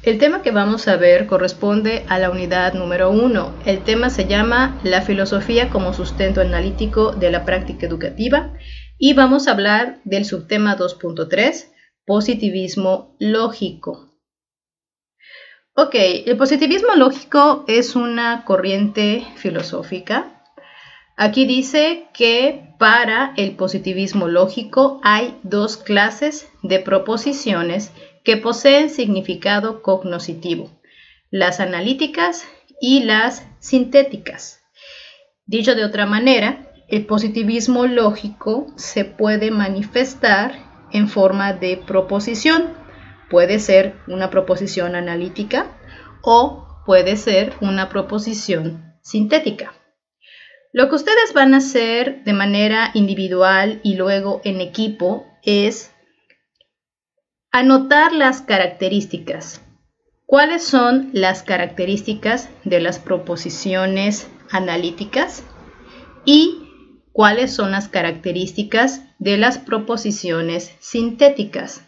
El tema que vamos a ver corresponde a la unidad número 1. El tema se llama La filosofía como sustento analítico de la práctica educativa y vamos a hablar del subtema 2.3, positivismo lógico. Ok, el positivismo lógico es una corriente filosófica. Aquí dice que para el positivismo lógico hay dos clases de proposiciones que poseen significado cognoscitivo, las analíticas y las sintéticas. Dicho de otra manera, el positivismo lógico se puede manifestar en forma de proposición. Puede ser una proposición analítica o puede ser una proposición sintética. Lo que ustedes van a hacer de manera individual y luego en equipo es anotar las características. ¿Cuáles son las características de las proposiciones analíticas? Y ¿cuáles son las características de las proposiciones sintéticas?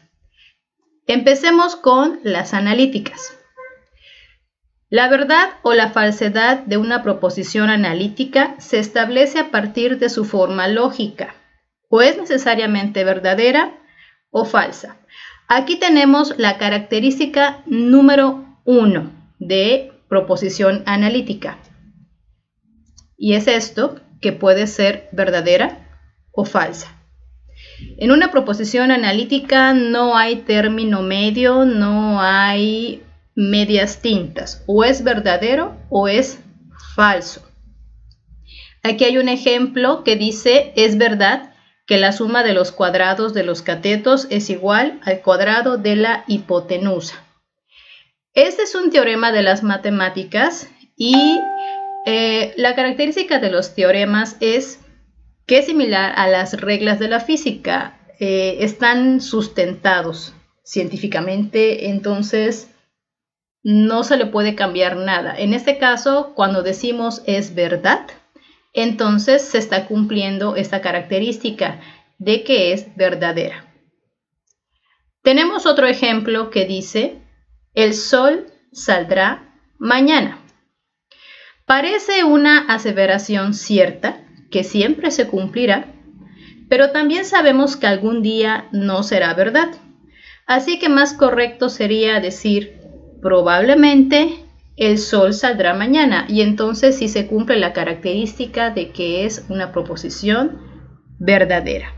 Empecemos con las analíticas. La verdad o la falsedad de una proposición analítica se establece a partir de su forma lógica, o es necesariamente verdadera o falsa. Aquí tenemos la característica número 1 de proposición analítica. Y es esto, que puede ser verdadera o falsa. En una proposición analítica no hay término medio, no hay medias tintas. O es verdadero o es falso. Aquí hay un ejemplo que dice, es verdad que la suma de los cuadrados de los catetos es igual al cuadrado de la hipotenusa. Este es un teorema de las matemáticas y la característica de los teoremas es que es similar a las reglas de la física. Están sustentados científicamente, entonces no se le puede cambiar nada. En este caso, cuando decimos es verdad, entonces se está cumpliendo esta característica de que es verdadera. Tenemos otro ejemplo que dice, el sol saldrá mañana. Parece una aseveración cierta, que siempre se cumplirá, pero también sabemos que algún día no será verdad. Así que más correcto sería decir, probablemente el sol saldrá mañana, y entonces sí se cumple la característica de que es una proposición verdadera.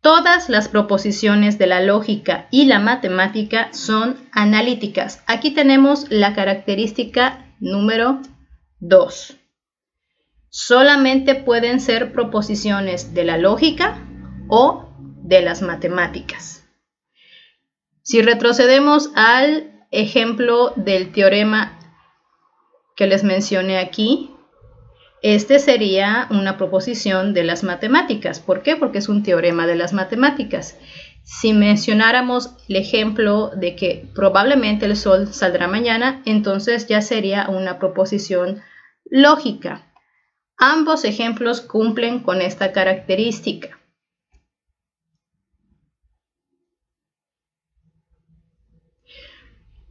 Todas las proposiciones de la lógica y la matemática son analíticas. Aquí tenemos la característica número 2. Solamente pueden ser proposiciones de la lógica o de las matemáticas. Si retrocedemos al ejemplo del teorema que les mencioné aquí, este sería una proposición de las matemáticas. ¿Por qué? Porque es un teorema de las matemáticas. Si mencionáramos el ejemplo de que probablemente el sol saldrá mañana, entonces ya sería una proposición lógica. Ambos ejemplos cumplen con esta característica.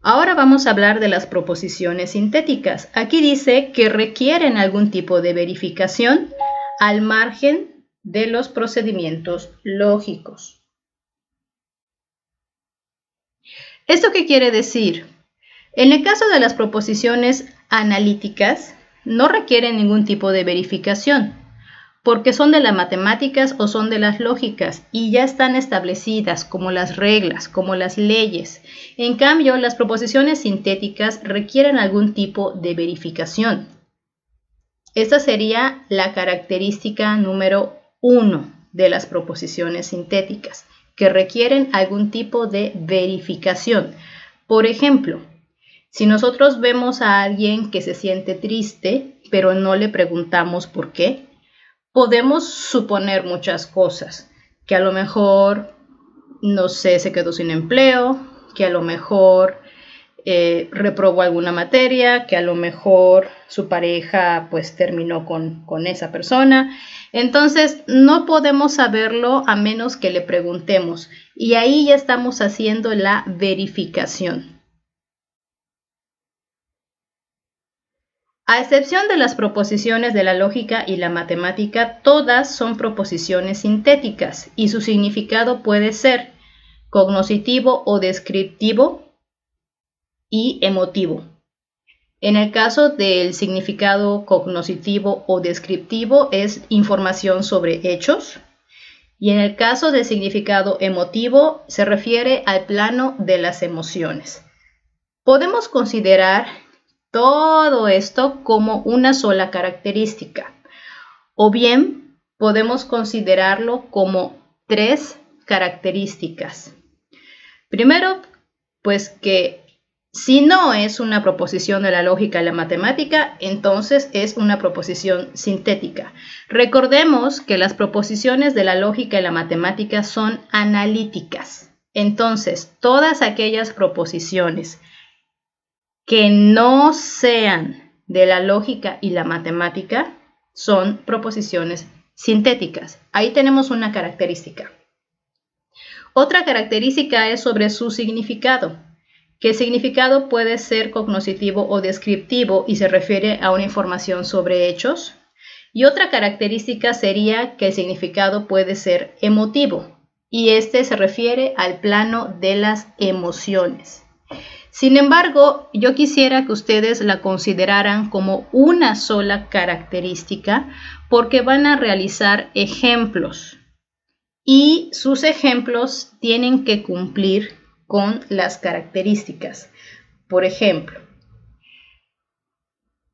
Ahora vamos a hablar de las proposiciones sintéticas. Aquí dice que requieren algún tipo de verificación al margen de los procedimientos lógicos. ¿Esto qué quiere decir? En el caso de las proposiciones analíticas, no requieren ningún tipo de verificación, porque son de las matemáticas o son de las lógicas y ya están establecidas como las reglas, como las leyes. En cambio, las proposiciones sintéticas requieren algún tipo de verificación. Esta sería la característica número 1 de las proposiciones sintéticas, que requieren algún tipo de verificación. Por ejemplo, si nosotros vemos a alguien que se siente triste, pero no le preguntamos por qué, podemos suponer muchas cosas, que a lo mejor, no sé, se quedó sin empleo, que a lo mejor reprobó alguna materia, que a lo mejor su pareja pues terminó con esa persona. Entonces no podemos saberlo a menos que le preguntemos, y ahí ya estamos haciendo la verificación. A excepción de las proposiciones de la lógica y la matemática, todas son proposiciones sintéticas y su significado puede ser cognoscitivo o descriptivo y emotivo. En el caso del significado cognoscitivo o descriptivo es información sobre hechos, y en el caso del significado emotivo se refiere al plano de las emociones. Podemos considerar todo esto como una sola característica, o bien podemos considerarlo como tres características. Primero, pues que si no es una proposición de la lógica y la matemática, entonces es una proposición sintética. Recordemos que las proposiciones de la lógica y la matemática son analíticas. Entonces, todas aquellas proposiciones que no sean de la lógica y la matemática son proposiciones sintéticas. Ahí tenemos una característica. Otra característica es sobre su significado, que el significado puede ser cognoscitivo o descriptivo y se refiere a una información sobre hechos. Y otra característica sería que el significado puede ser emotivo y este se refiere al plano de las emociones. Sin embargo, yo quisiera que ustedes la consideraran como una sola característica porque van a realizar ejemplos y sus ejemplos tienen que cumplir con las características. Por ejemplo,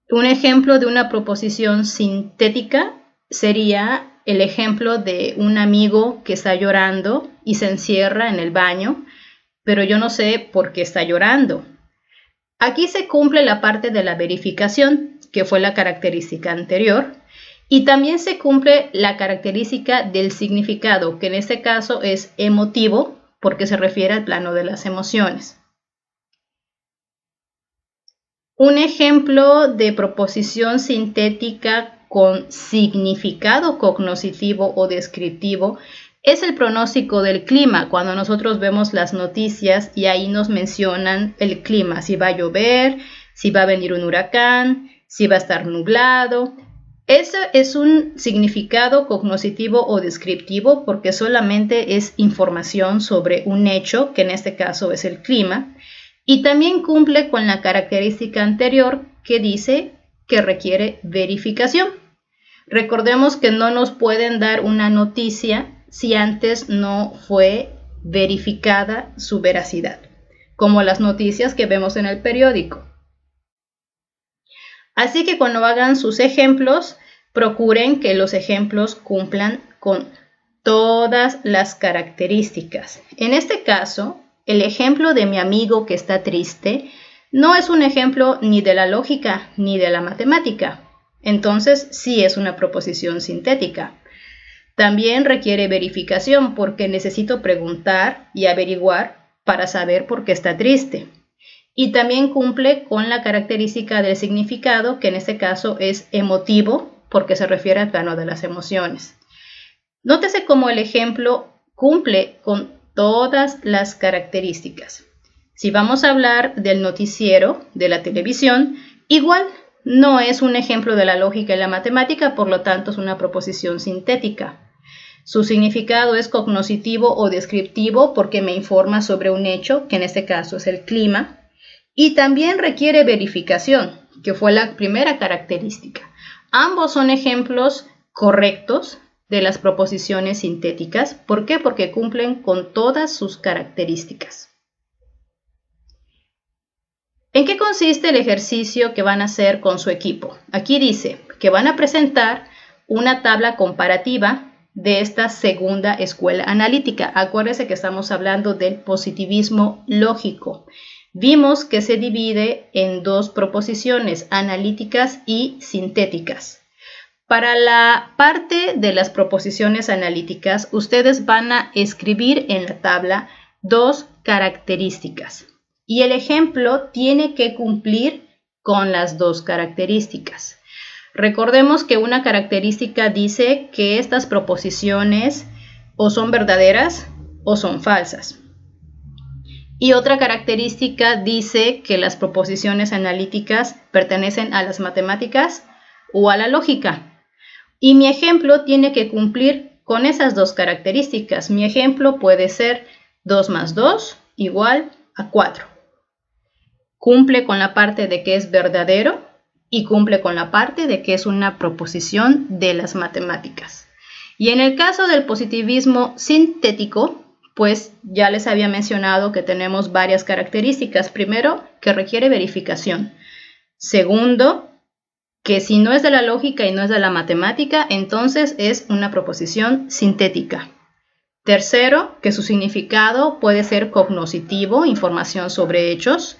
un ejemplo de una proposición sintética sería el ejemplo de un amigo que está llorando y se encierra en el baño, pero yo no sé por qué está llorando. Aquí se cumple la parte de la verificación, que fue la característica anterior, y también se cumple la característica del significado, que en este caso es emotivo, porque se refiere al plano de las emociones. Un ejemplo de proposición sintética con significado cognoscitivo o descriptivo es el pronóstico del clima, cuando nosotros vemos las noticias y ahí nos mencionan el clima, si va a llover, si va a venir un huracán, si va a estar nublado. Eso es un significado cognoscitivo o descriptivo porque solamente es información sobre un hecho, que en este caso es el clima, y también cumple con la característica anterior que dice que requiere verificación. Recordemos que no nos pueden dar una noticia si antes no fue verificada su veracidad, como las noticias que vemos en el periódico. Así que cuando hagan sus ejemplos, procuren que los ejemplos cumplan con todas las características. En este caso, el ejemplo de mi amigo que está triste no es un ejemplo ni de la lógica ni de la matemática. Entonces, sí es una proposición sintética. También requiere verificación porque necesito preguntar y averiguar para saber por qué está triste. Y también cumple con la característica del significado, que en este caso es emotivo, porque se refiere al plano de las emociones. Nótese cómo el ejemplo cumple con todas las características. Si vamos a hablar del noticiero de la televisión, igual no es un ejemplo de la lógica y la matemática, por lo tanto es una proposición sintética. Su significado es cognoscitivo o descriptivo porque me informa sobre un hecho, que en este caso es el clima, y también requiere verificación, que fue la primera característica. Ambos son ejemplos correctos de las proposiciones sintéticas. ¿Por qué? Porque cumplen con todas sus características. ¿En qué consiste el ejercicio que van a hacer con su equipo? Aquí dice que van a presentar una tabla comparativa de esta segunda escuela analítica. Acuérdense que estamos hablando del positivismo lógico. Vimos que se divide en dos proposiciones, analíticas y sintéticas. Para la parte de las proposiciones analíticas, ustedes van a escribir en la tabla dos características. y el ejemplo tiene que cumplir con las dos características. Recordemos que una característica dice que estas proposiciones o son verdaderas o son falsas. Y otra característica dice que las proposiciones analíticas pertenecen a las matemáticas o a la lógica. Y mi ejemplo tiene que cumplir con esas dos características. Mi ejemplo puede ser 2 más 2 igual a 4. Cumple con la parte de que es verdadero y cumple con la parte de que es una proposición de las matemáticas. Y en el caso del positivismo sintético, pues ya les había mencionado que tenemos varias características. Primero, que requiere verificación. Segundo, que si no es de la lógica y no es de la matemática, entonces es una proposición sintética. Tercero, que su significado puede ser cognoscitivo, información sobre hechos.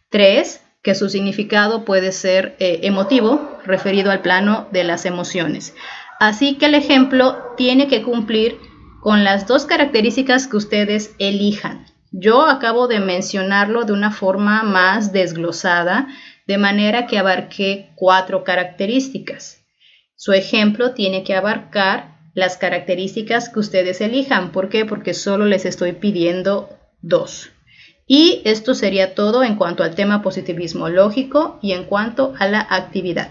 3, que su significado puede ser emotivo, referido al plano de las emociones. Así que el ejemplo tiene que cumplir con las dos características que ustedes elijan. Yo acabo de mencionarlo de una forma más desglosada, de manera que abarqué 4 características. Su ejemplo tiene que abarcar las características que ustedes elijan. ¿Por qué? Porque solo les estoy pidiendo 2. Y esto sería todo en cuanto al tema positivismo lógico y en cuanto a la actividad.